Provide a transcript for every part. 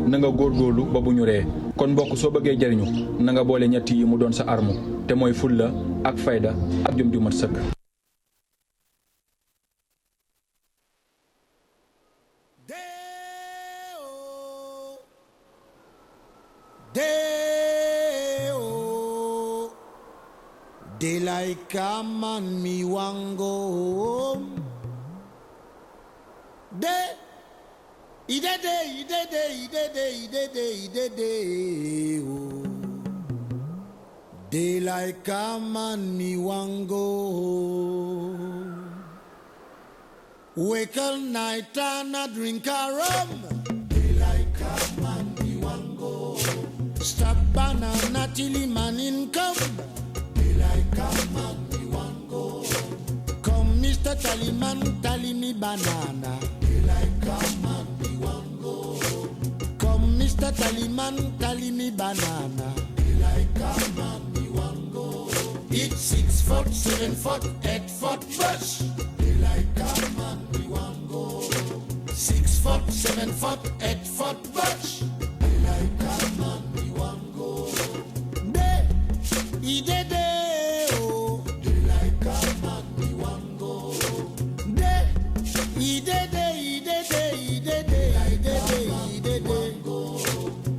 na nga góorgóorlu ba bu ñu ree kon mbokk soo bëggee jariñu na nga boole ñett yi mu doon sa arme te mooy fulla ak fayda ak jom ju mat sëkk. Daylight come and me want go home. Ide oh. Daylight come and me want go home. Wake all night and a drink a rum. Daylight come and me want go home. Stop banana till the morning come. Daylight come and me want go home. Come Mr. Tallyman, tally me banana. Daylight come and me want go home. Come Mr. Tallyman, tally me banana. Daylight come and me want go home. It's 6 foot, 7 foot, 8 foot bush. Daylight come and me want go home. 6 foot, 7 foot, 8 foot bush. Daylight come and me want go home. Oh. Daylight come and me want go home.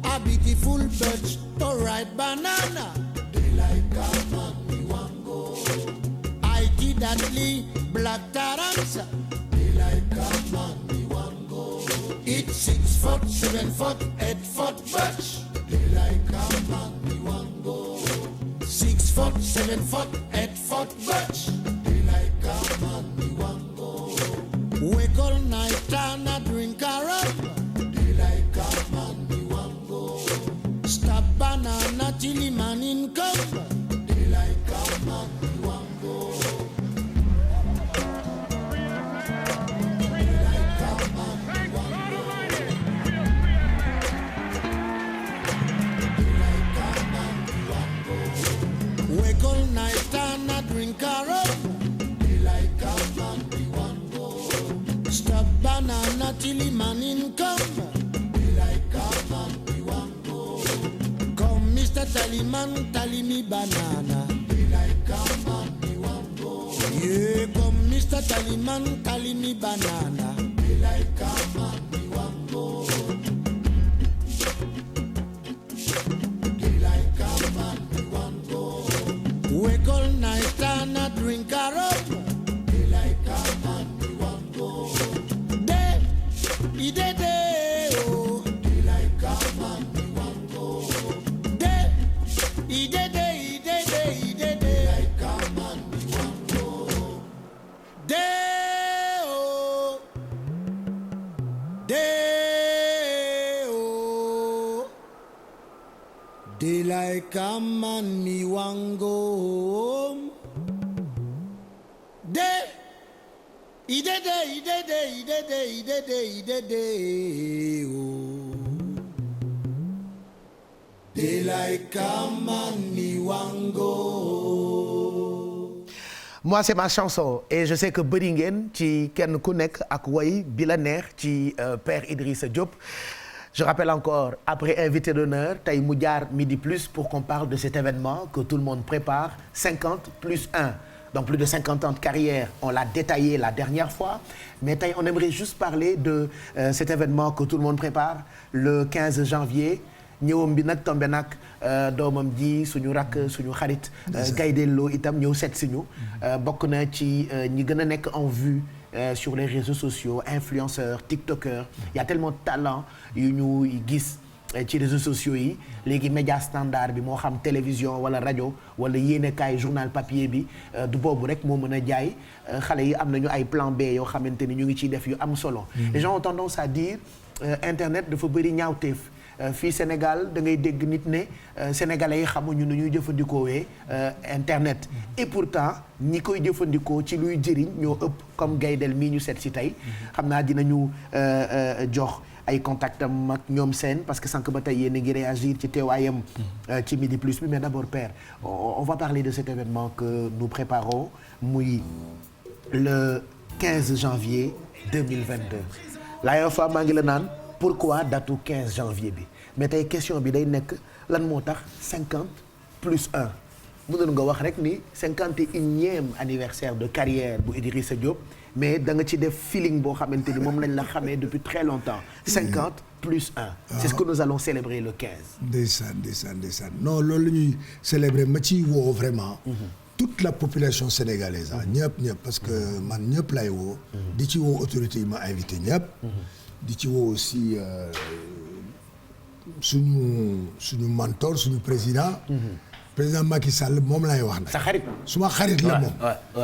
A beautiful birch to ride banana. Daylight come and me want go home. I did that black taranza. Daylight come and me want go home. It's 6 foot, 7 foot, 8 foot birch. Daylight come and me want go home. 6 foot, 7 foot, 8 foot birch. Daylight come and me want go home. Wake all night and a drink a rum. Daylight come and me want go home. Stop banana till the morning come. Daylight come and me want go home. Daylight come and me want go home. Daylight come and me want go home. Wake all night and a drink a rum. Daylight come and me want go home. Stop banana till the morning come. Daylight come and me want go home. Come Mr. Tallyman, tally me banana. Daylight come and me want go home. Yeah, come Mr. Tallyman, tally me banana. Daylight come and me want go home. Daylight come and me want go home. Wake all night and a drink a rum. Daylight come and me want go home. Oh. Daylight come and me want go home. Daylight come and me want go home. Oh. Daylight come and me want go home. Daylight come and me want go home. Moi c'est ma chanson et je sais que bëri ngeen ci kenn ku nekk ak way bi la neex ci Père Idrissa Diop. Je rappelle encore, après invité d'honneur, tey mu jaar Midi Plus pour qu'on parle de cet événement que tout le monde prépare, 50 plus 1. Donc plus de 50 ans de carrière, on l'a détaillé la dernière fois. Mais tey on aimerait juste parler de cet événement que tout le monde prépare, le 15 janvier. ñëwam bi nag tombé nag doomam ji suñu rakk suñu xarit Gaydelo itam ñëw seet si ñu bokk na ci ñi gën a nekk en vue sur les réseaux sociaux, influenceurs, tiktokers. Il y a tellement de talent yu ñu gis ci réseaux sociaux yi léegi média standard bi moo xam télévision wala rajo wala yéenekaay journal papier bi du boobu rek moo mën a jaay xale yi am nañu ay plan B yoo xamante ni ñu ngi ciy def yu am solo. Les gens ont tendance à dire internet dafa bëri ñaawteef. Fii Sénégal da ngay dégg nit ne sénégalais yi xamuñu nu ñuy jëfandikoowee internet et pourtant ñi koy jëfandikoo ci luy jëriñ ñoo ëpp comme Gaydel mii ñu seet si tey xam naa dinañu jox ay contact am ak ñoom seen parce que sànq ba tey yéen a ngi réagir ci teewaayam ci Midi Plus bi mais d'abord Père on va parler de cet événement que nous préparons muy le 15 janvier 2022 la fois maa ngi la naan pourquoi datu 15 janvier bi mais tey question bi day nekk lan moo tax 50 plus 1 mënoon nga wax rek ni 51e anniversaire de carrière bu Idrissa Diop mais da nga ci def feeling boo xamante ni moom lañ la xamee depuis très longtemps 50 plus 1 c'est ce que nous allons célébrer le 15. ndeysaan non loolu la ñuy célébrer ma ciy woo vraiment toute la population sénégalaise ñëpp parce que man ñëpp lay woo di ci woo autorités yi ma invité ñëpp di ci woo aussi suñu mentor suñu président Macky Sall moom laay wax nag. sa xarit suma xarit la moom.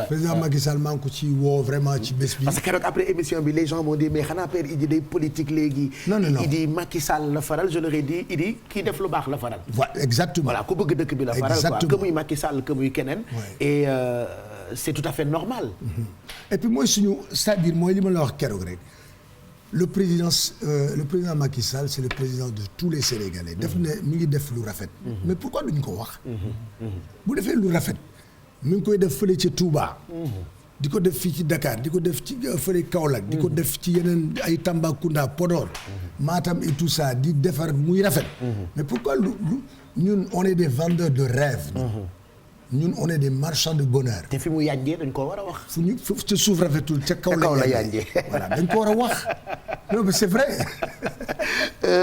président Macky Sall maa ngi ko ci woo vraiment ci bés bi. parce que keroog après émission bi les gens m'ont dit mais xanaa père Idi day politique léegi. non Idi Macky Sall la faral je leur ai dit Idi kii def lu baax la faral. exactement voilà ku bëgg dëkk bi la faral quoi que muy Macky Sall que muy keneen. et c'est tout à fait normal. et puis mooy suñu c'est-à-dire mooy li ma la wax keroog rek. le président Macky Sall c'est le président de tous les Sénégalais. def ne mi ngi def lu rafet. mais pourquoi duñ ko wax. bu defee lu rafet mi ngi koy def fële ci Touba. di ko def fii ci Dakar di ko def ci fële Kaolack. di ko def ci yeneen ay Tambacounda Podor. Matam et tout ça di defar muy rafet. mais pourquoi ñun on est des vendeurs de rêves. ñun on est des marchands de bonheur. te fi mu yànjee dañ ko war a wax. fu ñu ca suuf rafetul ca kaw la yànjee voilà dañ ko war a wax non mais c'est vrai.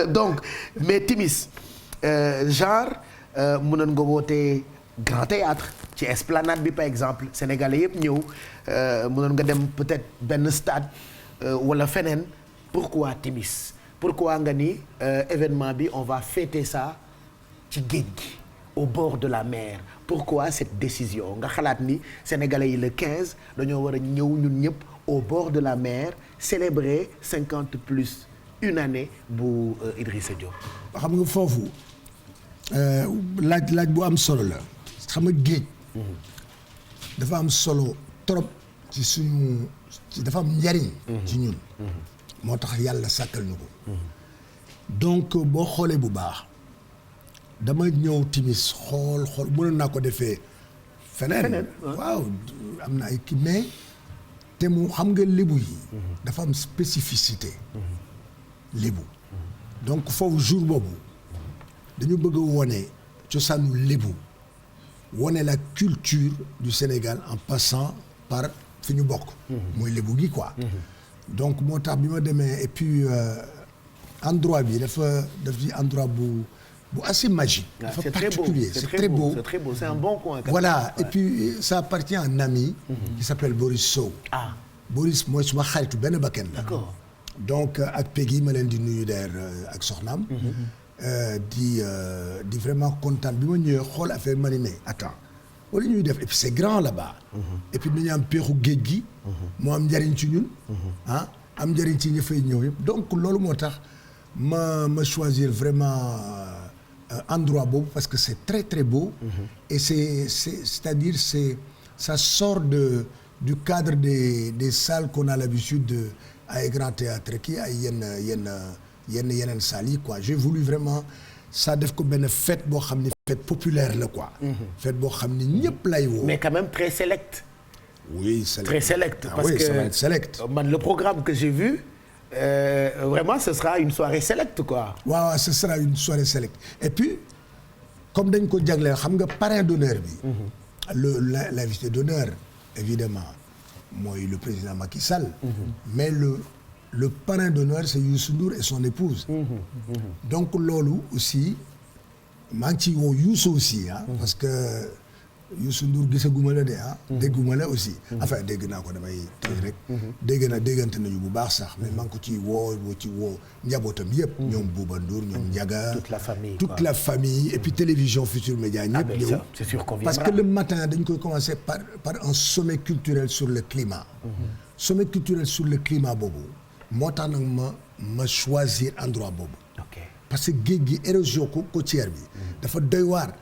donc mais Timis genre mënoon nga wootee grand théâtre ci esplanade bi par exemple sénégalais yëpp ñëw mënoon nga dem peut-être benn stade wala feneen pourquoi Timis pourquoi nga ni événement bi on va fêter ça ci géej gi au bord de la mer pourquoi cette décision nga xalaat ni sénégalais yi le 15 dañoo war a ñëw ñun ñëpp au bord de la mer célébrer 50 plus une année bu Idrissa Diop. xam nga foofu laaj bu am solo la xam nga géej. dafa am solo trop ci suñu dafa am njariñ. ci ñun. moo tax yàlla sàkkal ñu ko. donc boo xoolee bu baax. dama ñëw Timis xool mënoon naa ko defee feneen waaw am na ay kii mais te mu xam nga lébu yi dafa am spécificité lébu donc foofu jour boobu dañu bëgg a wone cosaanu lébu wone la culture du Sénégal en passant par fi ñu bokk mooy lébu gi quoi donc moo tax bi ma demee et puis endroit bi daf di endroit bu assez magique. C'est particulier. C'est très beau. C'est un bon coin. Voilà. Et puis ça appartient à un ami qui s'appelle Boris Sow. Boris mooy suma xaritu benn bakkan la. D'accord. donc ak Peggy ma leen di nuyu der ak soxnaam. di vraiment kontaan bi ma ñëwee xool affaire ma ne mais attends wala ñuy def et puis c'est grand là-bas. et puis dañu am peexu géej gi. moo am njariñ ci ñun. am njariñ ci ñi fay ñëw yëpp donc loolu moo tax ma choisir vraiment. endroit boobu parce que c'est très très beau et c'est-à-dire ça sort du cadre des salles qu'on a l'habitude de ay grand théâtre kii ay yeneen salles yi quoi j'ai voulu vraiment ça def ko benn fête boo xam ni fête populaire la quoi fête boo xam ni ñëpp lay woo mais quand même très select oui select très select parce oui, que ça va être select man le programme que j'ai vu vraiment ce sera une soirée select quoi. waaw ce sera une soirée select et puis comme dañ ko jagleel xam nga parrain d'honneur bi. l'invité d'honneur évidemment mooy le président Macky Sall. mais le parrain d'honneur c'est Youssou Ndour et son épouse. donc loolu aussi maa ngi ciy woo Youssou aussi parce que. Youssou Ndour gisaguma la de dégguma la aussi enfin dégg naa ko damay tey rek déggante nañu bu baax sax mais maa ngi ko ci woo njabootam yëpp ñoom Bouba Ndour ñoom Ndiaga toute la famille et puis télévision Futurs Médias ñëpp ñëw c'est sûr qu'on parce que le matin dañ koy commencer par un sommet culturel sur le climat sommet culturel sur le climat boobu moo tax nag ma choisir endroit boobu parce que géej gi érosion côtière bi dafa doy waar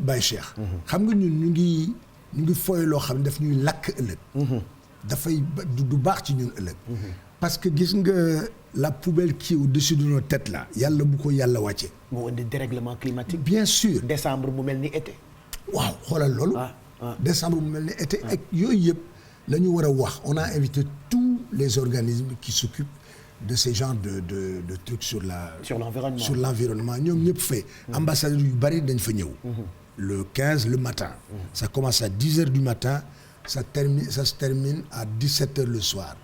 Baye Cheikh xam nga ñun ñu ngi fooy loo xam ne daf ñuy lakk ëllëg dafay du baax ci ñun ëllëg parce que gis nga la poubelle qui est au-dessus de nos têtes là yàlla bu ko yàlla wàcce moo indi dérèglement climatique bien sûr décembre mu mel ni été waaw xoolal loolu décembre mu mel ni été ak yooyu yëpp la ñu war a wax on a invité tous les organismes qui s'occupent de ces genres de trucs sur l'environnement. Sur l'environnement ñoom ñëpp fay. ambassadeurs yu bari dañ fa ñëw. le 15 le matin. ça commence à 10h du matin. ça se termine à 17h le soir.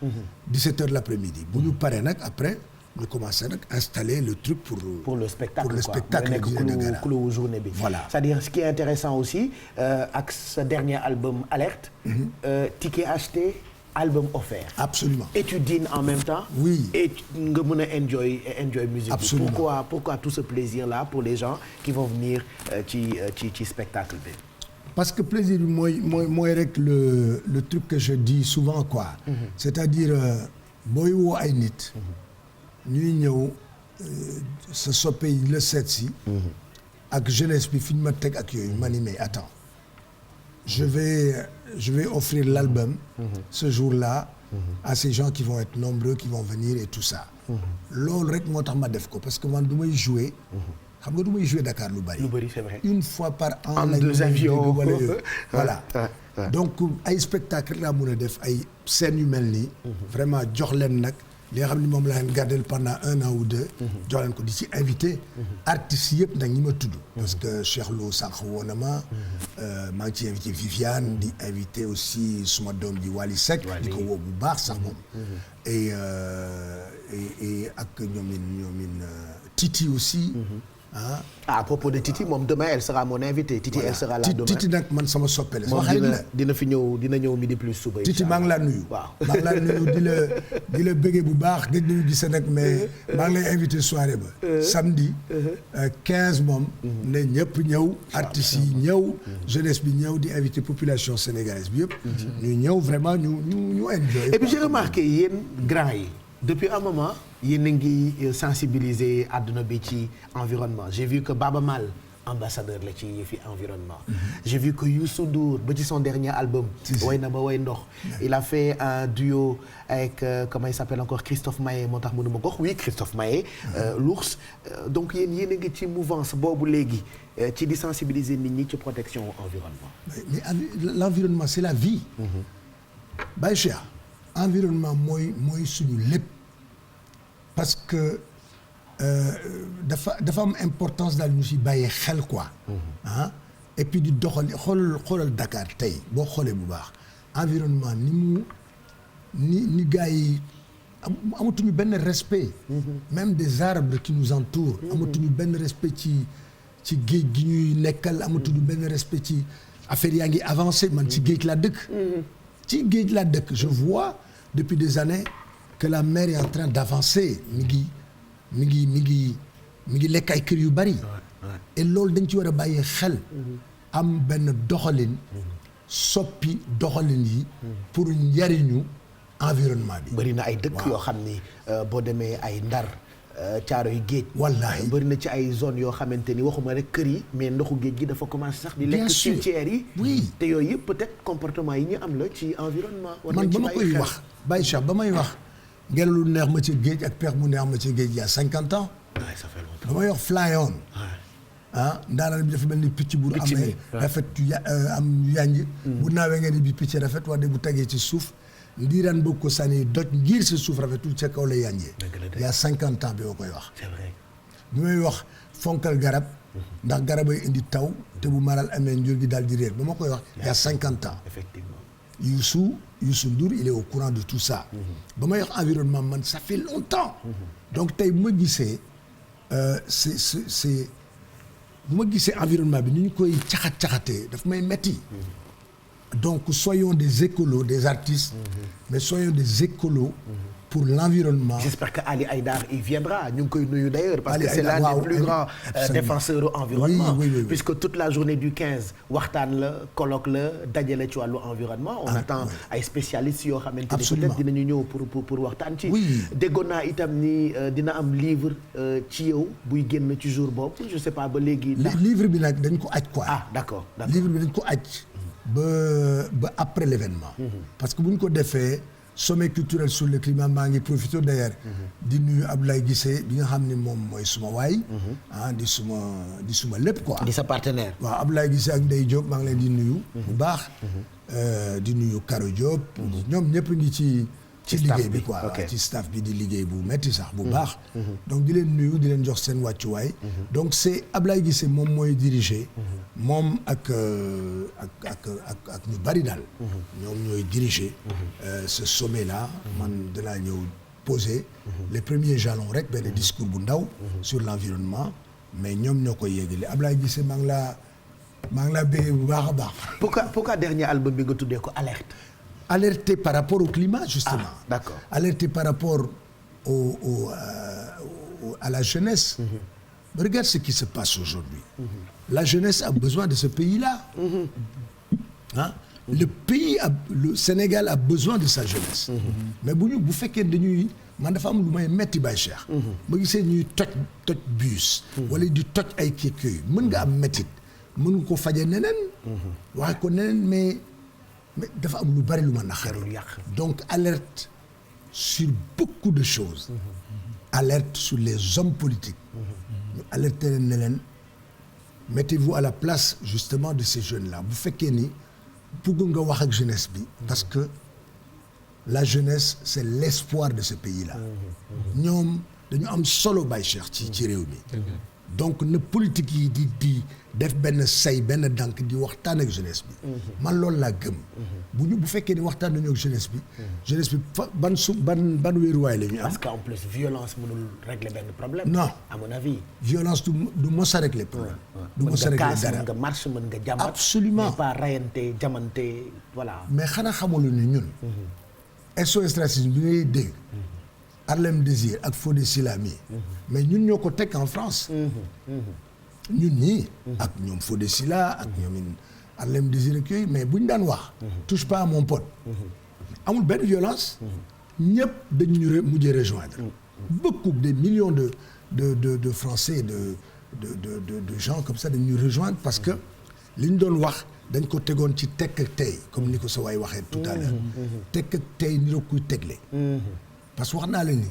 17h l'après-midi. bu ñu paree nag après ñu commencé nag installer le truc pour le spectacle. Pour le spectacle nekk clou journée bi. Voilà. c'est-à-dire ce qui est intéressant aussi ak sa dernier album Alerte. ticket acheté album offert. Absolument. Et tu dînes en même temps. Oui. Et nga mën a enjoy musique. Absolument. Pourquoi tout ce plaisir-là pour les gens qui vont venir ci spectacle bi. Parce que plaisir bi mooy rek le truc que je dis souvent quoi. c'est-à-dire booy woo ay nit. ñuy ñëw sa soppe yi la seet si. ak jeunesse bi fi ñu ma teg ak yooyu ma ni mais attends je vais offrir l'album ce jour-là à ces gens qui vont être nombreux qui vont venir et tout ça. loolu rek moo tax ma def ko parce que man du may jouer. xam nga du may jouer Dakar lu bari. C'est vrai. une fois par an. en 2 avions wala yooyu voilà. donc ay spectacle laa mën a def ay scènes yu mel nii. vraiment jox leen nag li nga xam ni moom laa leen gardé pendant 1 an ou 2. jox leen ko di ci invité. artistes yëpp nag ñi ma tudd. parce que Cheikh Lo sànq woo na ma. maa ngi ciy invité Viviane di invité aussi suma doom ji Wally Seck. di ko woo bu baax sax moom. et ak ñoomin Titi aussi. À propos de Titi moom demain elle sera mon invitée. Titi elle sera là demain. Titi nag man sama soppele. moom dina fi ñëw dina ñëw midi plus suba. Titi maa ngi laa nuyu. waaw maa ngi laa nuyu di la bëggee bu baax gëj nañu gis nag mais maa ngi lay invité soirée ba. samedi 15 moom. ne ñëpp ñëw. artistes yi ñëw. jeunesse bi ñëw di invité population sénégalaise bi yëpp. ñu ñëw vraiment ñu enjoy. Et puis j'ai remarqué yéen grand yi. Depuis un moment yéen a ngi sensibiliser àdduna bi ci environnement j'ai vu que Baba Mal ambassadeur la ci yëfi environnement. J'ai vu que Youssou Ndour ba ci son dernier album. way na ba way ndox. il a fait un duo avec comment il s'appelle encore Christophe Maé moo tax mënuma ko wax oui Christophe Maé. l'ours donc yéen a ngi ci mouvance boobu léegi ci di sensibiliser nit ñi ci protection environnement. mais l'environnement c'est la vie. Baye Cheikh environnement mooy suñu lépp parce que dafa am importance daal ñu si bàyyee xel quoi. et puis di doxali xoolal Dakar tey boo xoolee bu baax environnement ni gars yi amatuñu benn respect. même des arbres qui nous entourent. amatuñu benn respect ci géej gi ñuy nekkal amatuñu benn respect ci affaire yaa ngi avancé man ci géej laa dëkk. ci géej laa dëkk je vois depuis des années que la mer est en train d'avancer mi ngi lekk ay kër yu bari. et loolu dañ ci war a bàyyi xel. am benn doxalin. soppi doxalin yi. pour njariñu environnement bi. bari na ay dëkk yoo xam ni boo demee ay Ndar Caaroy géej. wallaahi bari na ci ay zones yoo xamante ni waxuma rek kër yi mais ndoxu géej gi dafa commencé sax di lekk cimetière yi. oui te yooyu yëpp peut-être comportement yi ñu am la ci environnement. man ba ma koy wax Baye Cheikh ba may wax ngelaw lu neex ma ci géej ak peex mu neex ma ci géej il y a 50 ans. waaw ça fait longtemps. ba may wax fly on. ndaanaan bi dafa mel ni picc bu amee rafet am yanj bu naawee ngeen ni bi picc rafet wax de bu tegee ci suuf ndiiraan bëgg ko sànni doj ngir sa suuf rafetul ca kaw la yanjee. il y a 50 ans bi ma koy wax. c'est vrai. bi may wax fonkal garab. ndax garab ay indi taw te bu maral amee njur gi daal di réer ba ma koy wax il y a 50 ans. effectivement. Youssou Ndour il est au courant de tout ça. ba may wax environnement man ça fait longtemps. donc tey bu ma gisee c'est bu ma gisee environnement bi ni ñu koy caxatee daf may metti. donc soyons des écolos des artistes. mais soyons des écolos. pour l'environnement. J'espère que Ali Haïdar y viendra ñu ngi koy nuyu d'ailleurs parce que c'est l'un des plus grands défenseurs de environnement. oui. puisque toute la journée du 15 waxtaan la colloque la daje la ci wàllu environnement. on attend ay spécialistes yoo xamante ni peut-être dinañu ñëw pour waxtaan ci. déggoon naa itam ni dina am livre ci yow buy génn ci jour boobu je sais pas ba léegi. livre bi nag dañ ko aj quoi. d'accord. livre bi dañ ko aj ba après l'événement. parce que bu ñu ko defee. sommet culturel sur le climat maa ngi profité d'ailleurs di nuyu Abdoulaye Guissé bi nga xam ne moom mooy suma waay di suma lépp quoi di sa partenaire waaw Abdoulaye Guissé ak Ndeye Diop maa ngi leen di nuyu bu baax di nuyu Karo Diop ñoom ñëpp ngi ci ci liggéey bi quoi ci staff bi di liggéey bu metti sax bu baax. donc di leen nuyu di leen jox seen wàccuwaay. donc c'est Ablaye Guissé moom mooy diriger. moom ak ñu bari daal. ñoom ñooy diriger. ce sommet là. man danaa ñëw poser. les premiers jalons rek benn discours bu ndaw. sur l'environnement mais ñoom ñoo koy yéegale Ablaye Guissé maa ngi laa béyee bu baax a baax. pourquoi dernier album bi nga tuddee ko alerte. Alerter par rapport au climat justement. D'accord. Alerter par rapport à la jeunesse. Regarde ce qui se passe aujourd'hui. La jeunesse a besoin de ce pays-là. Hein? Le Sénégal a besoin de sa jeunesse. mais bu fekkee dañuy man dafa am lu may metti Baye Cheikh. ma gisee ñuy toj bus. wala di toj ay kii mën nga am mettit mën nga ko faje neneen. waxe ko neneen mais dafa am lu bari lu ma naqari. donc alerte sur beaucoup de choses. alerte sur les hommes politiques. ñu alerter leen ne leen mettez-vous à la place justement de ces jeunes là bu fekkee ni bëgg nga wax ak jeunesse bi. parce que la jeunesse c'est l'espoir de ce pays là. ñoom dañu am solo Baye Cheikh ci réew mi. donc na politique yi di def benn benn dànk di waxtaan ak jeunesse bi. man loolu laa gëm. bu fekkee ni waxtaan nañu ak jeunesse bi. jeunesse bi ban wéeruwaay la ñu am. parce qu'en plus violence mënul régler benn problème. non à mon avis. violence du mos a régler problème. du mos a régler dara mën nga marche mën nga jàmbat. absolument mais pas rayante jamante voilà. mais xanaa xamul ni ñun. SOS racisme bi ngay dégg. Harlem Désir ak Fodé Silami. mais ñun ñoo ko teg en France. ñun ñii. ak ñoom Fodé Sila ak ñoom Harlem Désir ak yooyu mais buñ daan wax. touche pas à mon pote. amul benn violence. ñëpp dañu mujjee rejoindre. beaucoup des millions de Français de gens comme ça dañuy rejoindre parce que li ñu doon wax dañ ko tegoon ci tekk ak tey comme ni ko sa waay waxee tout à l'heure tekk ak tey ni la kuy tegle. parce que wax naa leen ni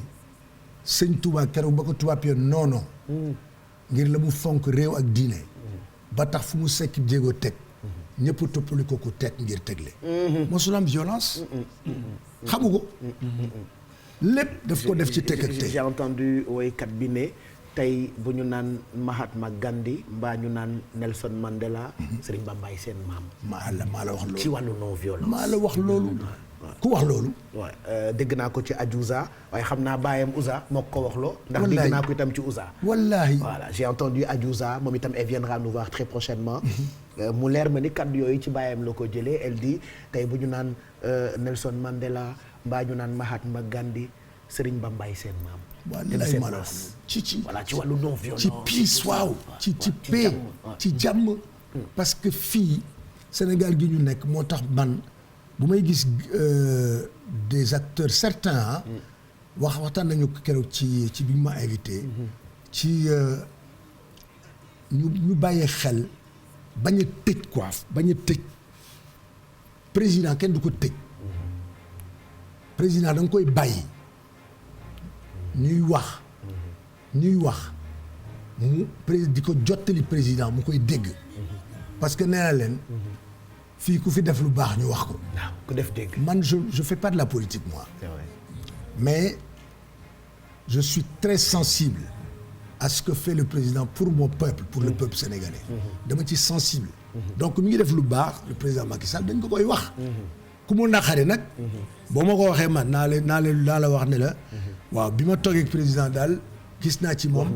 sëñ Touba keroog ba ko tubaab yoon non ngir la mu fonk réew ak diine ba tax fu mu sekk jéego teg ñëpp toppali ko teg ngir tegle. mosul am violence. xamu ko. lépp daf ko def ci teg ak tey. j'ai entendu woykat bi ne tey bu ñu naan Mahatma Gandhi mbaa ñu naan Nelson Mandela. Serigne Bambaye seen maam. maa la wax loolu. ci wàllu non violence. maa la wax loolu. ku wax loolu. waaw dégg naa ko ci Adiouza waaye xam naa baayam Ouza moo ko waxloo. ndax dégg naa ko itam ci Ouza. wallaahi. voilà j'ai entendu Adiouza moom itam elle viendra nous voir très prochainement. mu leer ma ni kaddu yooyu ci baayam la ko jëlee elle dit tey bu ñu naan Nelson Mandela mbaa ñu naan Mahatma Gandhi Serigne Bambaye seen maam. wallaahi maa la wax ci voilà ci wàllu non violence. ci peace waaw ci paix ci jàmm. parce que fii Sénégal gi ñu nekk moo tax man. bu may gis des acteurs certains waxtaan nañu keroog ci bi ma invité ci ñu bàyyee xel bañ a tëj quoi bañ a tëj président kenn du ko tëj président da nga koy bàyyi ñuy wax mu di ko jottali président mu koy dégg parce que nee na leen fii ku fi def lu baax ñu wax ko. waaw ku def dégg. man je fais pas de la politique moi. C'est vrai. mais je suis très sensible à ce que fait le président pour mon peuple pour le peuple sénégalais. dama ci sensible. donc mi ngi def lu baax le président Macky Sall dañ ko koy wax. ku mu naqari nag. boo ma ko waxee man naa la wax ne la. waaw bi ma toogee ak président daal gis naa ci moom.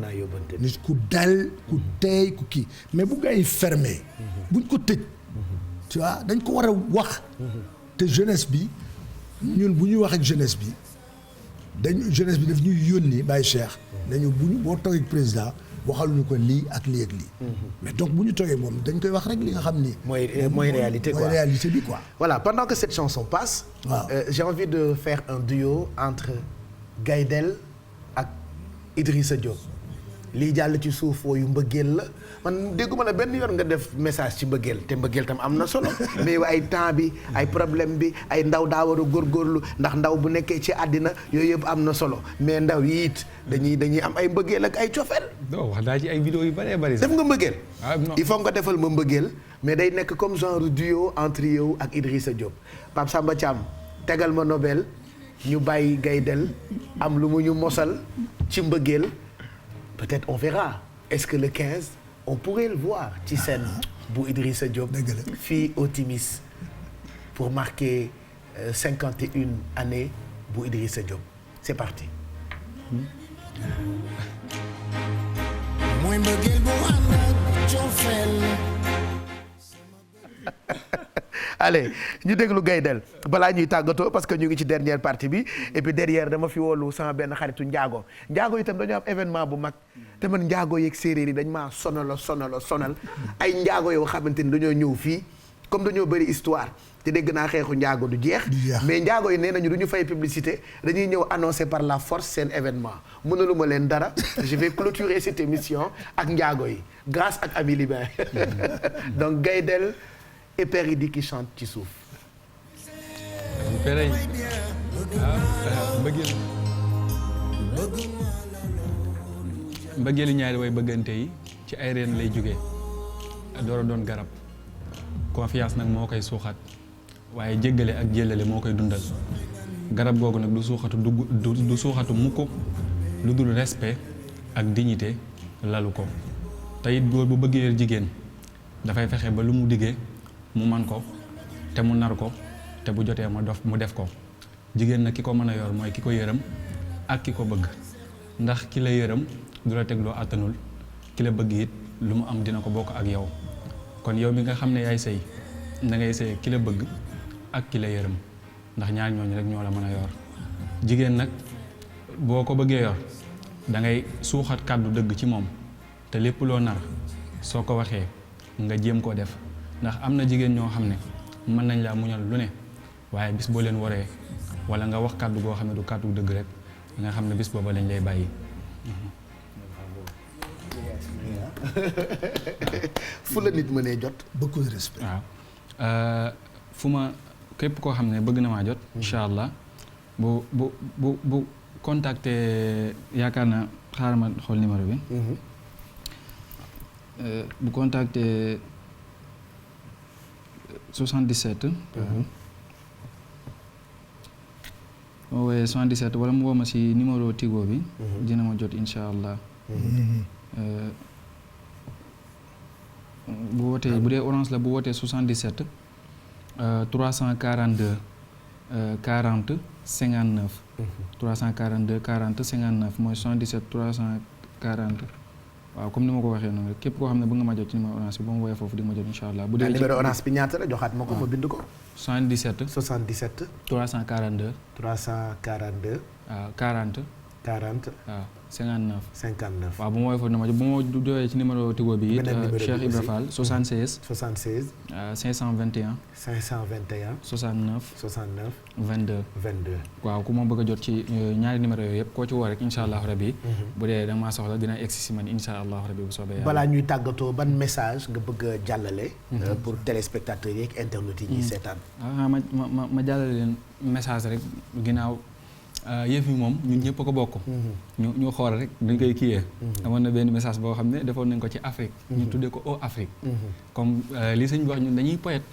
nit ku dal ku teey ku kii mais bu gars yi fermé. buñ ko tëj. tu vois dañ ko war a wax. te jeunesse bi ñun bu ñuy wax ak jeunesse bi jeunesse bi daf ñuy yónni Baye Cheikh. nañu boo toogee ak président waxaluñu ko lii ak lii ak lii. mais donc bu ñu toogee moom dañ koy wax rek li nga xam ni. mooy réalité quoi mooy réalité bi quoi. voilà pendant que cette chanson passe. waaw j'ai envie de faire un duo entre Gaydel ak Idrissa Diop. lii jàll ci suuf yu mbëggeel la man dégguma la benn yoon nga def message ci mbëggeel te mbëggeel tam am na solo mais ay temps bi ay problème bi ay ndaw daa war a góorgóorlu ndax ndaw bu nekkee ci àddina yooyu yëpp am na solo mais ndaw yi it dañuy am ay mbëggeel ak ay cofeel. non wax naa ci ay vidéo yu bëree bëri. def nga mbëggeel. non il faut nga defal ma mbëggeel mais day nekk comme genre duo entre yow ak Idrissa Diop Pape Samba Thiam tegal ma Nobel ñu bàyyi Gaydel am lu mu ñu mosal ci mbëggeel peut-être on verra est-ce que le 15 on pourrait le voir ci scène bu Idrissa Diop fii au Timis pour marquer 51 années bu Idrissa Diop c'est parti. mooy mbëggeel bu ànd ak cofeel. allez ñu déglu Gaydel balaa ñuy tàggatoo parce que ñu ngi ci dernière partie bi et puis derrière dama fi woolu sama benn xaritu njaago itam dañoo am événement bu mag te man njaago yeeg séeréer yi dañ maa sonal ay njaago yoo xamante ni dañoo ñëw fii comme dañoo bëri histoire te dégg naa xeexu njaago du jeex mais njaago yi nee nañu du ñu fay publicité dañuy ñëw annoncé par la force seen événement mënaluma leen dara je vais clôturer cette émission ak njaago yi grâce ak Ami Libin donc Gaydel et Père Idi qui chante ci suuf. Père mbëggeelu ñaari way bëggante yi ci ay reen lay jóge door a doon garab confiance nag moo koy suuxat waaye jéggale ak jéllale moo koy dundal garab googu nag du suuxatu mukk lu dul respect ak dignité lalu ko te it góor bu bëggee jigéen dafay fexe ba lu mu diggee mu man ko te mu nar ko te bu jotee mu def ko jigéen nag ki ko mën a yor mooy ki ko yërëm ak ki ko bëgg ndax ki la yërëm du la teg loo àttanul ki la bëgg it lu mu am dina ko bokk ak yow kon yow mi nga xam ne yaay sëy da ngay sëy ki la bëgg ak ki la yërëm ndax ñaar ñooñu rek ñoo la mën a yor jigéen nag boo ko bëggee yor da ngay suuxat kàddu dëgg ci moom te lépp loo nar soo ko waxee nga jéem koo def ndax am na jigéen ñoo xam ne mën nañ laa muñal lu ne waaye bis boo leen waree wala nga wax kàddu goo xam ne du kàddu dëgg rek nga xam ne bis booba lañ lay bàyyi. fu la nit mënee jot. beaucoup de respect. waaw fu ma képp koo xam ne bëgg na maa jot. incha allah bu contacter yaakaar na xaaral ma xool numéro bi. bu contacter 77. moo woowee 77 wala mu woo ma si numéro Tigo bi. dina ma jot incha allah. bu wootee bu dee orange la bu wootee 77 342 40 59. 342 40 59 mooy 77 340. waaw comme ni ma ko waxee noonu rek képp koo xam ne bëgg nga ma jot ci numéro orange bi ba mu woowee foofu di ma jot incha allah. bu dee numéro orange bi ñaata la joxaat ma ko ma bind ko. 77. 77. 342. 342. waaw 40. 40. waaw 59. 59. waaw bu ma woowee foofu dama jot bu ma joxee ci numéro Tigo bi it. Cheikh Ibra Fall 76. 76. 521. 521. 69. 69. 22. 22. waaw ku ma bëgg a jot ci ñaari numéro yooyu yëpp koo ci woo rek incha allah rabi. bu dee da nga maa soxla dina egsi si man incha allah rabi bu soobee yàlla. balaa ñuy tàggatoo ban message nga bëgg a jàllale. pour téléspectateurs yi ak internautes yi ñuy seetaan. ma jàllale leen message rek ginnaaw yëf yi moom ñun ñëpp a ko bokk. ñu xool rek dañ koy kiiyee. amoon na benn message boo xam ne defoon nañ ko ci Afrique. ñu tuddee ko au Afrique. comme li sëñ bi wax ñun dañuy poète.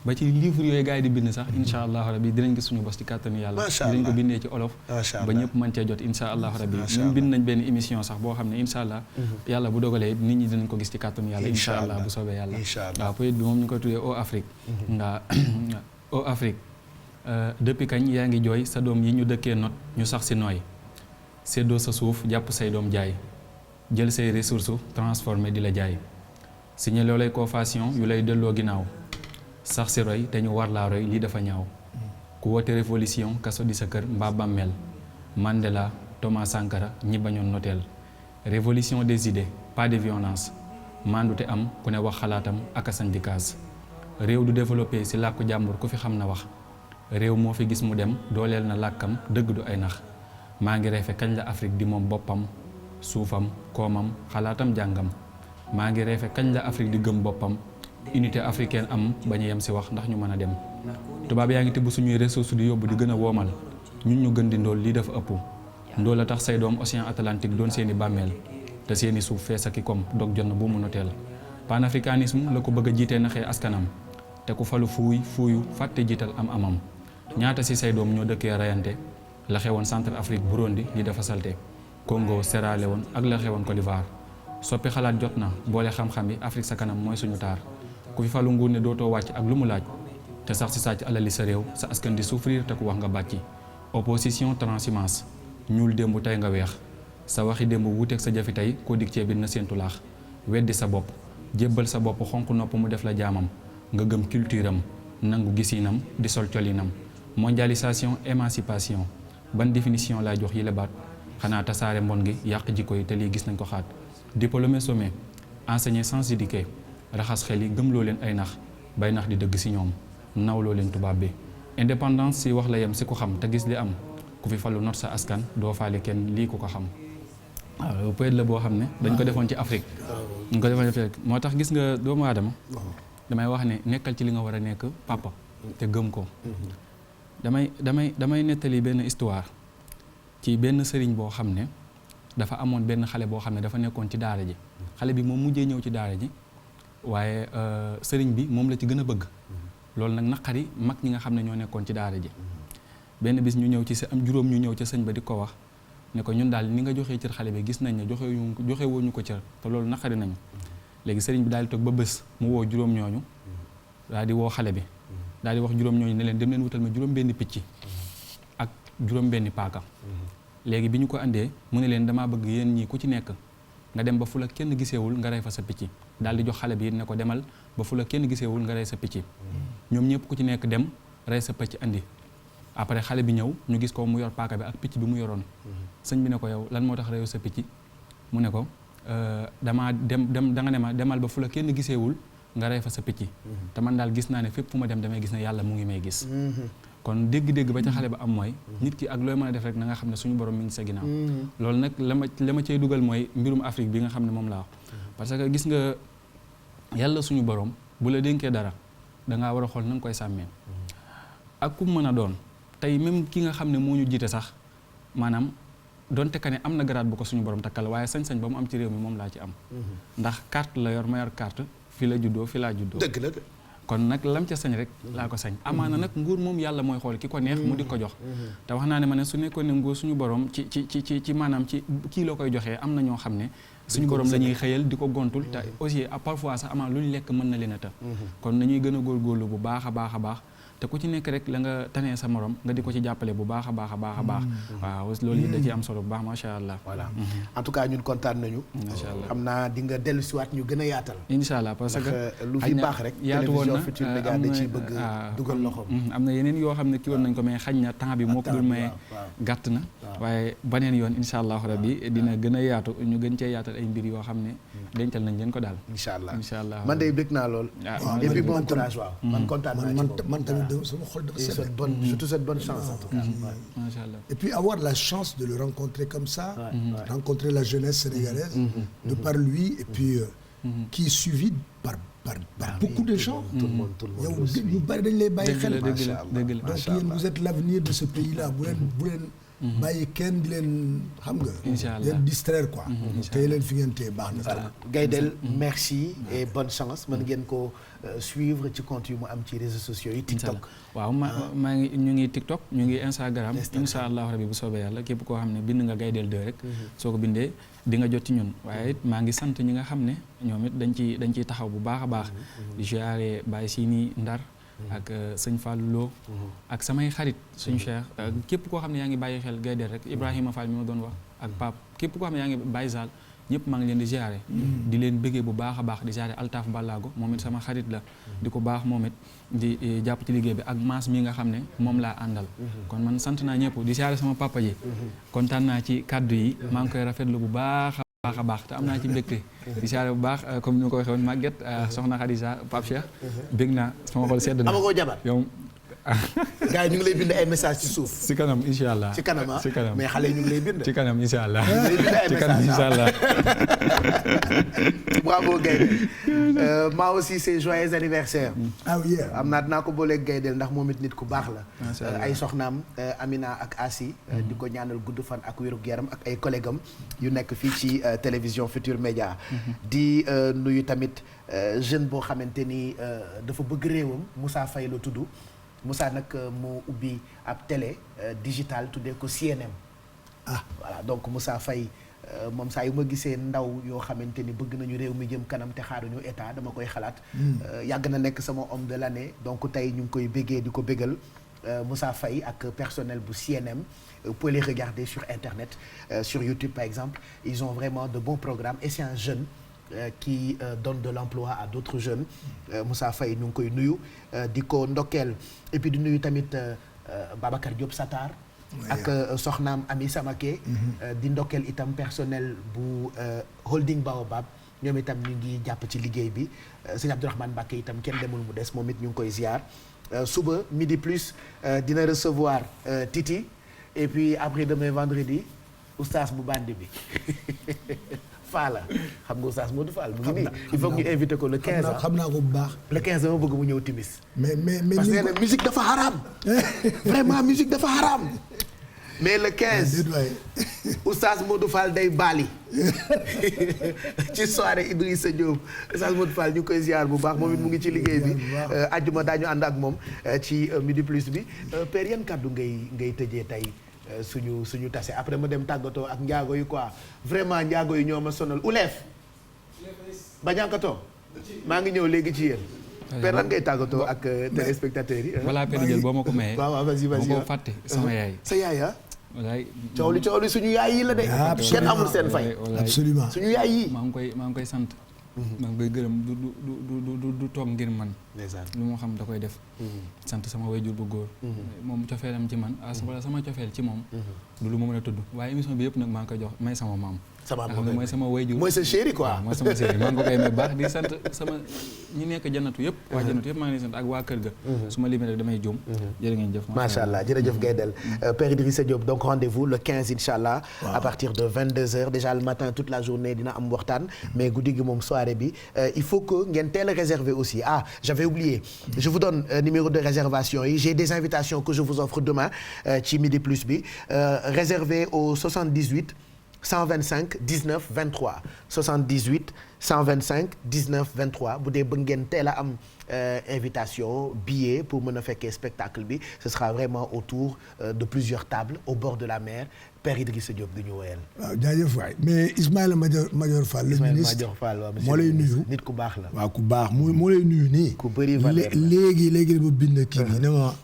ba ci livre yooyu gars yi di bind sax incha allahu rabi dinañ gis suñu bos ci kàttanu yàlla. macha allah dinañ ko bindee ci olof. ba ñëpp mën cee jot incha allahu rabi. ñun bind nañ benn émission sax boo xam ne incha allah. yàlla bu dogalee nit ñi dinañ ko gis ci kàttanu yàlla. incha allah bu soobee yàlla. waaw poète bi moom ñu koy tuddee au Afrique. nga au Afrique. depuis kañ yaa ngi jooy sa doom yi ñu dëkkee not ñu sax si nooy séddoo sa suuf jàpp say doom jaay jël say ressources transformé di la jaay signé loolay convention yu lay delloo ginnaaw sax si roy te ñu war laa roy lii dafa ñaaw ku woote révolution kaso di sa kër mbaa bàmmeel Mandela Thomas Sankara ñi bañoon noteel révolution des idées pas de violence mandu te am ku ne wax xalaatam ak sañ di kaas réew du développé si làkku jàmbur ku fi xam na wax réew moo fi gis mu dem dooleel na làkkam dëgg du ay nax maa ngi reefe kañ la Afrique di moom boppam suufam koomam xalaatam jàngam maa ngi reefe kañ la Afrique di gëm boppam unité africaine am ba ñu yem si wax ndax ñu mën a dem tubaab yaa ngi tibb suñuy ressources di yóbbu di gën a woomal ñun ñu gën di ndóol lii dafa ëpp ndóol la tax say doom océan Atlantique doon seeni bàmmeel te seeni suuf fees ak i kom dog jot na bu mu noteel panafricanisme la ko bëgg a jiitee naxee askanam te ku falu fuuyu fàtte jiital am amam ñaata si say doom ñoo dëkkee rayante la xewoon Centrafrique Burundi li dafa salte Congo Sierra Leone ak la xewoon Côte d'Ivoire soppi xalaat jot na boole xam-xam yi Afrique sa kanam mooy suñu taar ku fi falu nguur ne dootoo wàcc ak lu mu laaj te sax si sàcc alali sa réew sa askan di souffrir te ku wax nga bàcci opposition transhumance ñuul démb tey nga weex sa waxi démb wuuteeg sa jafi tey koo dig ceebit na séentu laax weddi sa bopp jébbal sa bopp xonq nopp mu def la jaamam nga gëm culture am nangu gisinam di sol colinam mondialisation émancipation ban définition laay jox yi la baat xanaa tasaare mbon gi yàq jikko yi te lii gis nañ ko xaat diplômé sommé enseigner sans éduquer raxas xel yi gëmloo leen ay nax bay nax di dëgg si ñoom nawloo leen tubaab bi indépendance si wax la yem si ku xam te gis li am ku fi falu not sa askan doo faale kenn lii ku ko xam waaw poète la boo xam ne dañ ko defoon ci Afrique dañ ko defoon ci Afrique moo tax gis nga doomu aadama damay wax ne nekkal ci li nga war a nekk papa te gëm ko damay nettali benn histoire ci benn sëriñ boo xam ne dafa amoon benn xale boo xam ne dafa nekkoon ci daara ji xale bi moom mujjee ñëw ci daara ji waaye sëriñ bi moom la ci gën a bëgg loolu nag naqari mag ñi nga xam ne ñoo nekkoon ci daara ji benn bis ñu ñëw ci sa am juróom ñu ñëw ca sëñ ba di ko wax ne ko ñun daal ni nga joxee cër xale bi gis nañ ne joxe woo ñu ko cër te loolu naqari nañu léegi sëriñ bi daal di toog ba bés mu woo juróom ñooñu daal di woo xale bi daal di wax juróom ñooñu ne leen dem leen wutal ma juróom benni picc ak juróom benni paaka léegi bi ñu ko andee mu ne leen damaa bëgg yéen ñii ku ci nekk nga dem ba fu la kenn giseewul nga rey fa sa picc daal di jox xale bi ne ko demal ba fu la kenn giseewul nga rey sa picc ñoom ñëpp ku ci nekk dem rey sa picc andi après xale bi ñëw ñu gis ko mu yor paaka bi ak picc bi mu yoroon sëñ bi ne ko yow lan moo tax reyu sa picc mu ne ko damaa da nga ne ma demal ba fu la kenn giseewul nga rey fa sa picc te man daal gis naa ne fépp fu ma dem damay gis ne yàlla mu ngi may gis kon dégg-dégg ba ca xale ba am mooy nit ki ak looy mën a def rek na nga xam ne suñu borom mi ngi sa ginnaaw loolu nag la ma cay dugal mooy mbirum Afrique bi nga xam ne moom laa wax parce que gis nga yàlla suñu borom bu la dénkee dara dangaa war a xool na nga koy sàmmee ak ku mën a doon tey même ki nga xam ne moo ñu jiite sax maanaam donte ka ne am na garaat bu ko suñu borom takkal waaye sañ-sañ ba mu am ci réew mi moom laa ci am ndax carte la yor ma yor carte fi la juddoo fi laa juddoo dëgg la kon nag lam ca sañ rek laa ko sañ amaana nag nguur moom yàlla mooy xool ki ko neex mu di ko jox te wax naa ne ma ne su nekkoon ne nguur suñu borom ci maanaam ci kii la koy joxee am na ñoo xam ne suñu borom la ñuy xëyal di ko gontul te aussi parfois sax amaana lu ñu lekk mën na leen a të kon nañuy gën a góorgóorlu bu baax a baax a baax te ku ci nekk rek la nga tanee sa morom nga di ko ci jàppale bu baax a baax a baax a baax waaw loolu yi da ci am solo bu baax macha allah voilà en tout cas ñun kontaan nañu macha allah xam naa di nga dellu siwaat ñu gën a yaatal incha allah parce que lu fi baax rek yaatu woon na Futurs Médias da ciy bëgg dugal loxoom am na yeneen yoo xam ne ki woon nañ ko mais xañ na temps bi moo ko dul maye gàtt na waaye baneen yoon incha allah rabbi dina gën a yaatu ñu gën cee yaatal ay mbir yoo xam ne dencal nañ leen ko daal incha allah incha allah man de bëgg naa lool et puis bon courage waaw man kontaan naa man tamit sama xol dafa sedd je te souhaite bonne chance en tout cas macha allah et puis avoir la chance de le rencontrer comme ça rencontrer la jeunesse sénégalaise de par lui et puis qui est suivi par beaucoup de gens yow ñu bari dañ lay bàyyi xel donc yéen vous êtes l'avenir de ce pays là bu leen bàyyi kenn di leen xam nga di leen distraire quoi tey leen fi ngeen tey baax na voilà Gaydel merci et bonne chance mën ngeen ko suivre ci compte yu mu am ci réseaux sociaux yi TikTok waaw maa ngi ñu ngi TikTok ñu ngi Instagram insha allahu rabbi bu soobee yàlla képp koo xam ne bind nga Gaydel 2 rek soo ko bindee di nga jot ci ñun waaye it maa ngi sant ñi nga xam ne ñoom it dañ ciy taxaw bu baax a baax di ziare Baye Sini Ndar ak sëñ Fallou Lo ak samay xarit suñu Cheikh képp koo xam ne yaa ngi bàyyi xel Gaydel rek Ibrahima Fall mi ma doon wax ak Pape képp koo xam ne yaa ngi bàyyi Zal ñëpp maa ngi leen di ziare di leen bëggee bu baax a baax di ziare Altaf Ballago moom it sama xarit la di ko baax moom it di jàpp ci liggéey bi ak maas mi nga xam ne moom laa àndal kon man sant naa ñëpp di ziare sama papa ji kontaan naa ci kàddu yi maa ngi koy rafetlu bu baax a baax te am naa ci mbégte di siyaare bu baax comme ni ma ko waxee woon Maguette soxna Khadija Pape Cheikh bég naa sama xol sedd na amagoo jabar yow gars yi ñu ngi lay bind ay message ci suuf si kanam incha allah ci kanam ci kanam mais xale yi ñu ngi lay bind ci kanam incha allah ci kanam incha allah bravo Gaydel moi aussi c'est joyeux anniversaire ah oui am naa dinaa ko booleeg Gaydel ndax moom it nit ku baax la ay soxnaam Amina ak Asi di ko ñaanal gudd fan ak wérug yaram ak ay collègues am yu nekk fii ci télévision Futurs Médias di nuyu tamit jeune boo xamante ni dafa bëgg réewam Moussa Faye la tudd Moussa nag moo ubbi ab télé digital tuddee ko CNM. Voilà donc Moussa Faye moom saa yu ma gisee ndaw yoo xamante ni bëgg nañu réew mi jëm kanam te xaaruñu état dama koy xalaat. yàgg na nekk sama homme de l'année donc tey ñu ngi koy béggee di ko béggal Moussa Faye ak personnel bu CNM. Vous pouvez les regarder sur internet sur YouTube par exemple ils ont vraiment de bons programmes et c'est un jeune qui donne de l'emploi à d'autres jeunes Moussa Faye ñu ngi koy nuyu di ko ndokkeel et puis di nuyu tamit Babacar Diop Satar ak soxnaam Ami Samake di ndokkeel itam personnel bu holding Baobab ñoom itam ñu ngi jàpp ci liggéey bi sëñ Abdourahmane Mbacké itam kenn demul mu des moom it ñu ngi koy ziar suba midi plus dina recevoir Titi et puis après demain vendredi oustaz bu bandi bi Fall xam nga oustaz Modou Fall mu ngi nii il faut que ñu invité ko le 15 ans xam naa ko bu baax. le 15 dama bëgg mu ñëw timis mais parce que nee na musique dafa haram vraiment musique dafa haram mais le 15 oustaz Modou Fall day baali ci soirée Idrissa Diop oustaz Modou Fall ñu ngi koy ziar bu baax moom it mu ngi ci liggéey bi ajjuma daañu ànd ak moom ci midi plus bi père yan kàddu ngay tëjee tey suñu tase après ma dem tàggatoo ak njaago yi quoi vraiment njaago yi ñoo ma sonal uleef ba ñànkatoo maa ngi ñëw léegi ci yéen père lan ngay tàggatoo ak téléspectateurs yi balaa père jël boo ma ko mayee waaw vas-y ma ko fàtte sama yaay sa yaay walaay coow li suñu yaay yi la de kenn amul seen fay absolument suñu yaay yi maa ngi koy sant maa ngi koy gërëm du toog ngir man lu moo xam da koy def sant sama wayjur bu góor moom cofeelam ci man wala sama cofeel ci moom du lu ma mën a tudd waaye émission bi yëpp nag maa ngi koy jox may sama maam mooy sama wayjur mooy sa chéri quoi mooy sama chéri maa ngi ko koy may baax di sant sama ñi nekk jannatu yëpp waa jannatu yëpp maa ngi leen sant ak waa kër ga su ma limee rek damay juum jërë ngeen jëf macha allah jërëjëf Gaydel Père Idrissa Diop donc rendez-vous le 15 inchallah à partir de 22h déjà le matin toute la journée dina am waxtaan mais guddi gi moom soirée bi il faut que ngeen teel a réserver aussi j'avais oublié je vous donne numéro de réservation yi j'ai des invitations que je vous offre demain ci midi plus bi réservé au 78 125 19 23 78 125 19 23 bu dee bëgg ngeen teel a am invitation billet pour mën a fekkee spectacle bi ce sera vraiment autour de plusieurs tables au bord de la mer Père Idrissa Diop du ñu woyal. waaw jaajëf waay mais Ismaïla Madior Fall le ministre moo lay nuyu nit ku baax la. waaw ku baax moo lay nuyu nii. ku bëri valeur la léegi ba bind kii bi ne ma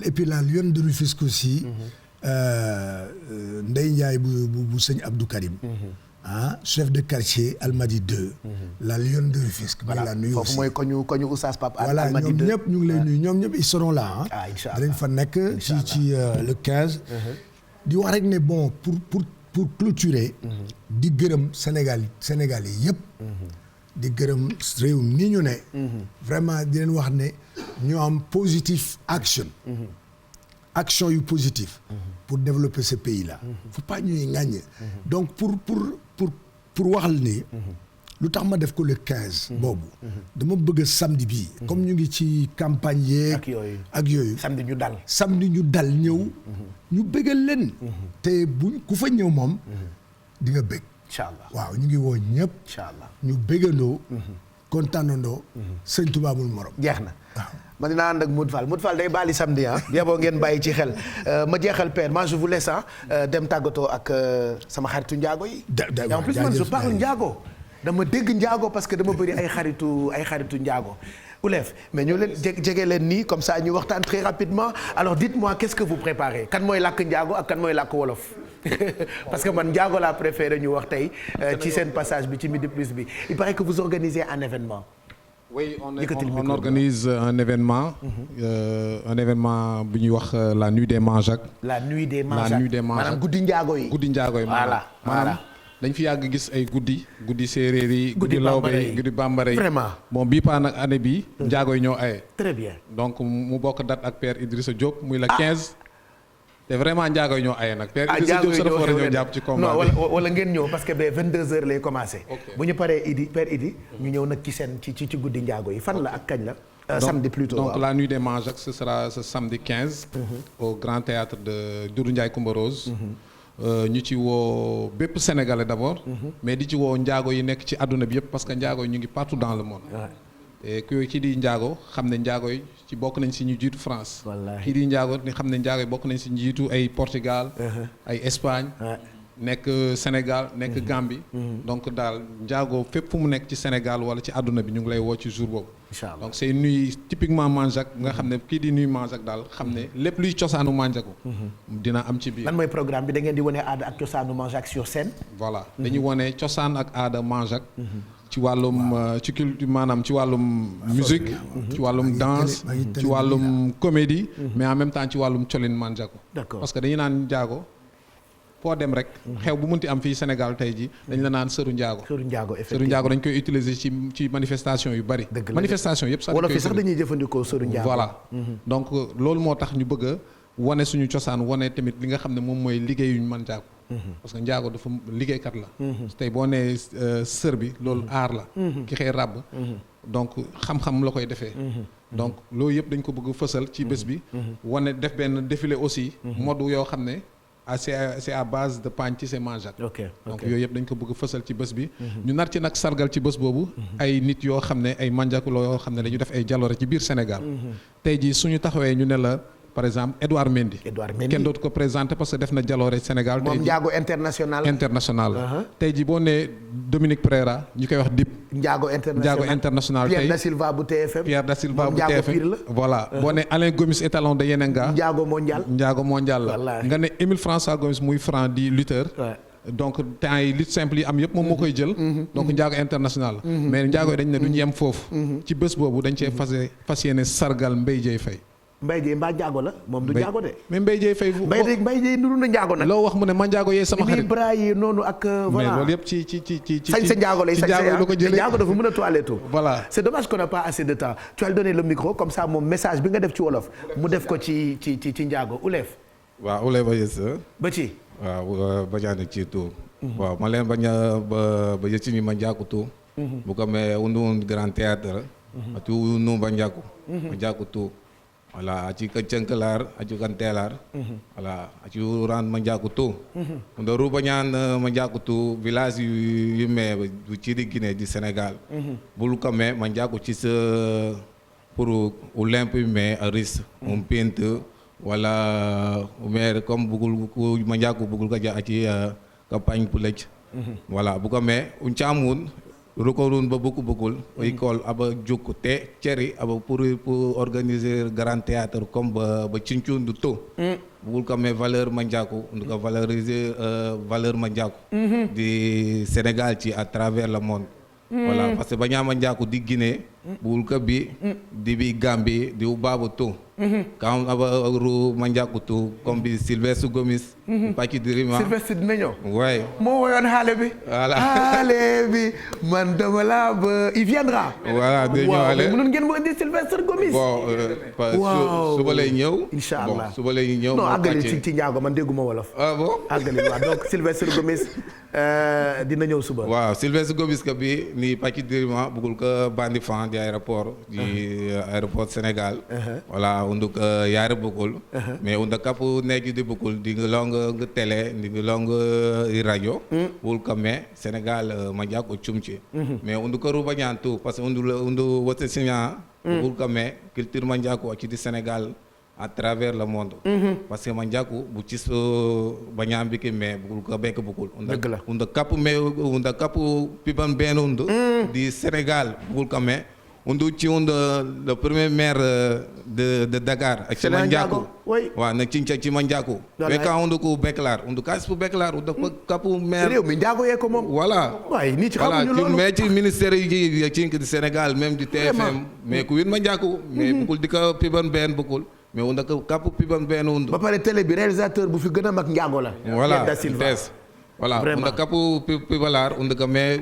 et puis la lionne de Rufisque aussi. Ndeye Ndiaye bu sëñ Abdou Karim. Chef de quartier Almadies 2. la lionne de Rufisque. voilà la nuyu aussi foofu mooy koñu Oustaz Pape voilà Almadies 2 ñoom ñëpp ñu ngi lay nuyu ñoom ñëpp ils seront là incha allah dinañ fa nekk ci le 15. di wax rek ne bon pour clôturer. di gërëm Sénégal yi yëpp. di gërëm réew mi ñu ne. vraiment di leen wax ne ñu am positive action. action yu positif pour développer ce pays là. faut pas ñuy ŋàññ. donc pour waxal ni. lu tax ma def ko le 15. boobu dama bëgg samedi bii. comme ñu ngi ci campagne yeeg. ak yooyu samedi ñu dal ñëw. ñu bëggal leen. te buñ ku fa ñëw moom. di nga bëgg. incha allah waaw ñu ngi woo ñëpp. incha allah ñu bëggandoo. kontaanandoo. sëñ Tuubaa amul morom. jeex na. man dinaa ànd ak Modou Fall day baali samedi yaboo ngeen bàyyi ci xel ma jeexal père moi je vous laisse dem tàggatoo ak sama xaritu njaago yi. en plus man je parle njaago dama dégg njaago parce que dama bëri ay xaritu njaago. Oulef mais ñu leen jege leen nii comme ça ñu waxtaan très rapidement alors dites-moi qu'est-ce que vous préparez kan mooy làkk njaago ak kan mooy làkk wolof parce que man njaago laa préféré ñu wax tey ci seen passage bi ci midi plus bi il paraît que vous organisez un événement. Oui, on organise un événement bu ñuy wax la nuit des manjaak. la nuit des manjaak maanaam guddi njaago yi. voilà maanaam dañ fi yàgg gis ay guddi séeréer yi. guddi lawbe yi guddi bambara yi. vraiment bon bii paa nag année bii. njaago yi ñoo aye. très bien donc mu bokk date ak Père Idrissa Diop muy la 15. te vraiment njaago yi ñoo aye nag. Père Idrissa Diop sa dafa war a ñëw jàpp ci combat bi. non wala ngeen ñëw parce que ba 22h lay commencé. bu ñu paree Père Idi ñu ñëw nag ci guddi njaago yi fan la ak kañ la. samedi plutôt donc la nuit des manjaak ce sera ce samedi 15. au grand théâtre de Doudou Ndiaye Coumba Rose. ñu ci woo bépp sénégalais d'abord. mais di ci woo njaago yi nekk ci àdduna bi yëpp parce que njaago yi ñu ngi partout dans le monde. et kii di Ndiago xam ne Ndiago yi ci bokk nañ si ñu jiitu France. wallaahi kii di Ndiago ni xam ne Ndiago yi bokk nañ si ñu jiitu ay Portugal. ay Espagne. nekk Sénégal nekk Gambie. donc daal Ndiago fépp fu mu nekk ci Sénégal wala ci àdduna bi ñu ngi lay woo ci jour boobu. incha allah donc c'est une nuit typiquement Manjaak nga xam ne kii di nuit Manjaak daal xam ne lépp luy cosaanu Manjaaku. dina am ci biir. lan mooy programme bi da ngeen di wane aada ak cosaanu Manjaak sur scène. voilà dañuy wane cosaan ak aada Manjaak. ci wàllum ci culture maanaam ci wàllum musique. ci wàllum danse ci wàllum comédie. mais en même temps ci wàllum colin Manjaaku. d'accord parce que dañuy naan Ndiago. foo dem rek xew bu mënti am fii Sénégal tey ji dañ la naan sëru Ndiago. sëru Ndiago effectivement sëru Ndiago dañ koy utiliser ci manifestation yu bari. dëgg la manifestation yëpp sax. wala fi sax dañuy jëfandikoo sëru Ndiago. voilà donc loolu moo tax ñu bëgg a wane suñu cosaan wane tamit li nga xam ne moom mooy liggéeyuñ man Ndiago. parce que Ndiago dafa liggéeykat la. tey boo nee sër bi loolu aar la. ki xëy ràbb. donc xam-xam la koy defee. donc loolu yëpp dañ ko bëgg fësal ci bés bi. wane def benn défilé aussi. mode yoo xam ne. c'est à base de pagne ci c'est Manjaak. donc yooyu yëpp dañ ko bëgg fësal ci bés bi. ñu nar ci nag sargal ci bés boobu. ay nit yoo xam ne ay Manjaaku la yoo xam ne dañu def ay jaloore ci biir Sénégal. tey jii suñu taxawee ñu ne la par exemple Edouard Mendy. kenn dootu ko présenté parce que def na jaloore Sénégal. moom Ndiago international. international la. tey jii boo nee Dominique Pereira ñu koy wax Dip. Ndiago international tey Pierre Da Silva bu TFM. Pierre Da Silva bu TFM voilà boo nee Alain Gomis étalon de Yenenga. Ndiago mondial la. nga ne Émile François Gomis muy franc di lutteur. donc temps yi lutte simple yi am yëpp moom moo koy jël. donc Ndiago international la. mais Ndiago yi dañ ne duñ yem foofu. ci bés boobu dañ cee fas yéene sargal Mbaye Dieye Faye. Mbaye Dieye mbaa Ndiago la moom du Ndiago de. mais Mbaye Dieye Faye. Mbaye Dieye nuru na Ndiago nag. loo wax mu ne ma Ndiago yee sama xarit. bras yi noonu ak. voilà mais loolu yëpp ci sañ sa Ndiago lay sañ sa la ko jëlee Ndiago dafa mën a toiletto. voilà c'est dommage qu'on n'a pas assez de temps tu vas lui donner le micro comme ça moom message bi nga def ci wolof mu def ko ci Ndiago Oulef. waaw Oulef ba yës. ba ci. waaw ba jaane ci tu. waaw ma leen bañ a ba yëcci ni ma Ndiago tu. bu ko mee undu grand théâtre. atu nu ba Ndiago. ma Ndiago tu. voilà aci kancengkelar acu kantelar voilà acu ran Manjaku tu unda rupanya Manjaku tu village yu me bu ci di Guinée di Sénégal bul ko me Manjaku ci se pour olympe me aris peintre wala maire comme bugul ku Manjaku bugul ka ja aci campagne pour lec voilà bu ko me uncamun rukorun ba bukul école aba juk te ceri aba pour organiser grand théâtre comme ba cincun du to bugul ka me valeur Manjaku ndu ka valoriser valeur Manjaku di Sénégal ci à travers le monde voilà parce que banya Manjaku di Guinée bugul ka bi di bi Gambie di ubabu to quand aba ru Manjaku tu comme bi Sylvestre Gomis Paki Dirima Sylvestre dina ñëw ouais moo woyoon xaale bi voilà xaale bi man dama la ba il viendra voilà day ñëwaale mënoon ngeen ma indi Sylvestre Gomis bon suba lay ñëw incha allah bon suba lay ñëw non àggali ci Ndiago man dégguma wolof ah bon àggali waaw donc Sylvestre Gomis dina ñëw suba waaw Sylvestre Gomis ka bi ni Paki Dirima bugul ko bandi fan di aéroport Sénégal voilà unduk yaare bugul mais unda kapu neji di bugul di long nga télé di long radio bul ko mais Sénégal Manjaku cumci mais undu ko ruba ñantu parce que undu wote signa bul ko mais culture Manjaku ci di Sénégal à travers le monde parce que Manjaku bu ci so bañam bi mais bugul ko bekk bugul unda kapu mais unda kapu piban ben undu di Sénégal bugul ko mais undu ci le premier maire de Dakar ak Manjaku waaw na cinca ci Manjaku weka undu ko beklar undu kas pu beklar undu kapu maire réew mi Ndiago yee ko moom voilà waaye nii ci xamuñu loolu mais ci ministère yi ci di Sénégal même du TFM mais ku win Manjaku mais bugul di ko piban ben bugul mais unda ko kapu piban ben undu ba pare télé bi réalisateur bu fi gën a mag Ndiago la voilà Da Silva voilà unda kapu pibalar unda ka me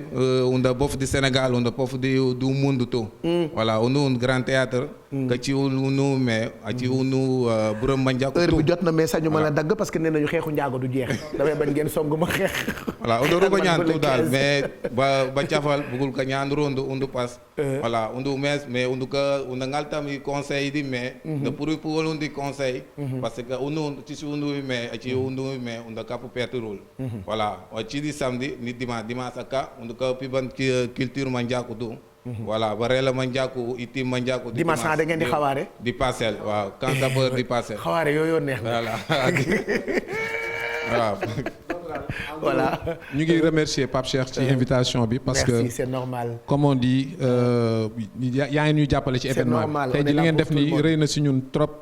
unda bof di Sénégal unda bof di du mundo to voilà unu grand théâtre ka ci unu me aci unu buram Manjaku heure bi jot na mais sañu mën a dagg parce que nee nañu xeexu Ndiago du jeex damay bañ ngeen song ma xeex voilà unda ruba ñaan tu daal mais ba cafal bugul ka ñaan rondo undu pas voilà undu mes mais undu ka unda ngaltam yi conseil di mais de pour undi conseil parce que unu ci undu me aci undu me unda kapu perturul voilà ci di samedi ni dimanche aka undu ka piban culture Manjaku du voilà ba reela ma njàkku itim ma njàkku dimanche da ngeen di xawaare di Parcelles waaw quand sapeur di Parcelles xawaare yooyu neex na voilà waaw voilà ñu ngi remercier Pape Cheikh ci invitation bi parce que c'est normal comme on dit yaa ngi ñu jàppale ci événement bi tey ji li ngeen def ni rëy na si ñun trop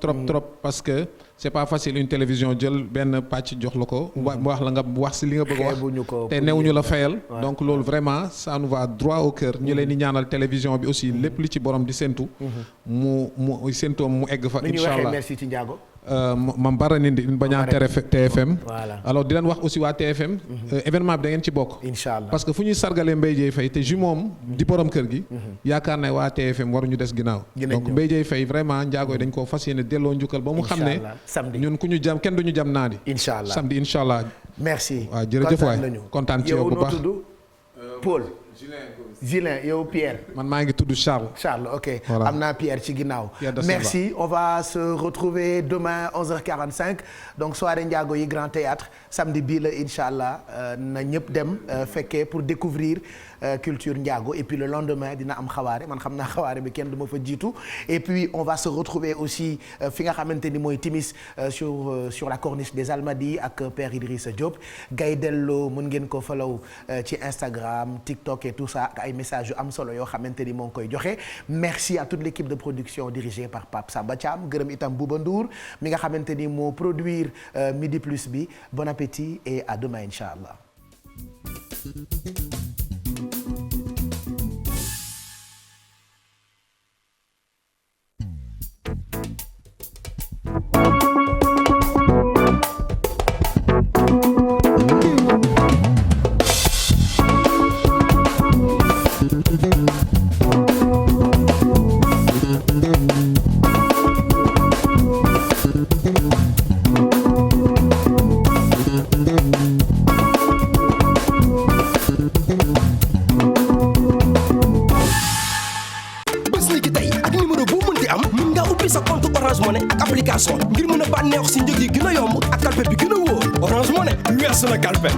parce que c'est pas facile une télévision jël benn pàcc jox la ko wax la nga wax si li nga bëgg a wax te newuñu la fayal donc loolu vraiment ça nous va droit au cœur ñu leen di ñaanal télévision bi aussi lépp li ci borom di séntu mu séntoom mu egg fa incha allah merci ci Ndiago mam baranindi bañaa TFM voilà alors di leen wax aussi waa TFM événement bi da ngeen ci bokk inchallah parce que fu ñuy sargalee Mbaye Dieye Faye te ju moom di borom kër gi yaakaar ne waa TFM waruñu des ginnaaw donc Mbaye Dieye Faye vraiment Ndiago yi dañ koo fas yéene delloo njukkal ba mu xam ne ñun ku ñu jam kenn duñu jam naa di inchallah samedi inchallah merci waaw jërëjëf waay kontaan ci yow bu baax Paul Gilin yow Pierre. man maa ngi tudd Charles. Charles ok voilà. am naa Pierre ci ginnaaw. merci on va se retrouver demain 11h45 donc soirée Ndiago yi Grand Théâtre samedi bii la incha allah na ñëpp dem fekkee pour découvrir culture Ndiago et puis le lendemain dina am xawaare man xam naa xawaare bi kenn du ma fa jiitu et puis on va se retrouver aussi fi nga xamante ni mooy timis sur la corniche des Almadies ak Père Idrissa Diop Gaydello mën ngeen ko follow ci Instagram TikTok et tout ça ak ay messages yu am solo yoo xamante ni moo ngi koy joxe merci à toute l'équipe de production dirigée par Pape Samba Thiam gërëm itam Bouba Ndour mi nga xamante ni moo produire Midi Plus bi bon appétit et à demain incha allah. ngir mën a bànneex si njëg yi gën a yomb ak kalpe bi gën a wóor Orange Money weesu na kalpe